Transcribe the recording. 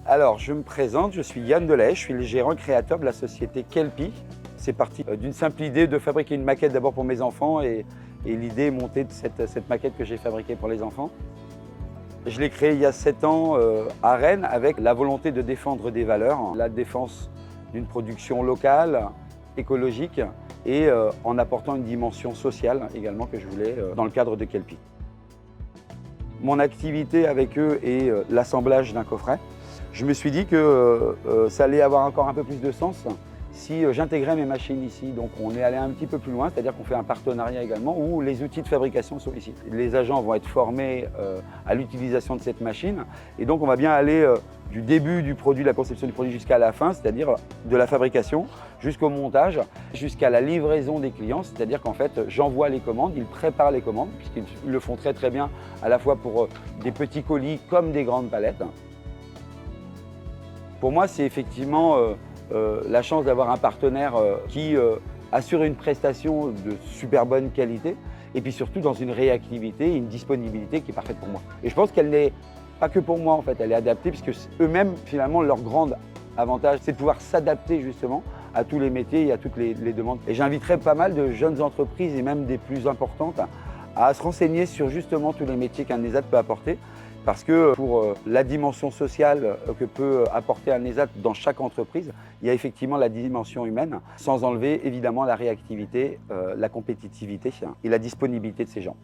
Alors, je me présente, je suis Yann Delay, je suis le gérant créateur de la société Kelpie. C'est parti d'une simple idée de fabriquer une maquette d'abord pour mes enfants et l'idée est montée de cette maquette que j'ai fabriquée pour les enfants. Je l'ai créée il y a 7 ans à Rennes avec la volonté de défendre des valeurs, la défense d'une production locale, écologique et en apportant une dimension sociale également que je voulais dans le cadre de Kelpie. Mon activité avec eux est l'assemblage d'un coffret. Je me suis dit que ça allait avoir encore un peu plus de sens si j'intégrais mes machines ici. Donc on est allé un petit peu plus loin, c'est-à-dire qu'on fait un partenariat également où les outils de fabrication sont ici. Les agents vont être formés à l'utilisation de cette machine et donc on va bien aller du début du produit, la conception du produit jusqu'à la fin, c'est-à-dire de la fabrication jusqu'au montage, jusqu'à la livraison des clients, c'est-à-dire qu'en fait j'envoie les commandes, ils préparent les commandes puisqu'ils le font très bien à la fois pour des petits colis comme des grandes palettes. Pour moi, c'est effectivement la chance d'avoir un partenaire qui assure une prestation de super bonne qualité et puis surtout dans une réactivité, une disponibilité qui est parfaite pour moi. Et je pense qu'elle n'est pas que pour moi en fait, elle est adaptée puisque eux-mêmes finalement leur grand avantage c'est de pouvoir s'adapter justement à tous les métiers et à toutes les demandes. Et j'inviterai pas mal de jeunes entreprises et même des plus importantes à se renseigner sur justement tous les métiers qu'un ESAT peut apporter. Parce que pour la dimension sociale que peut apporter un ESAT dans chaque entreprise, il y a effectivement la dimension humaine, sans enlever évidemment la réactivité, la compétitivité et la disponibilité de ces gens.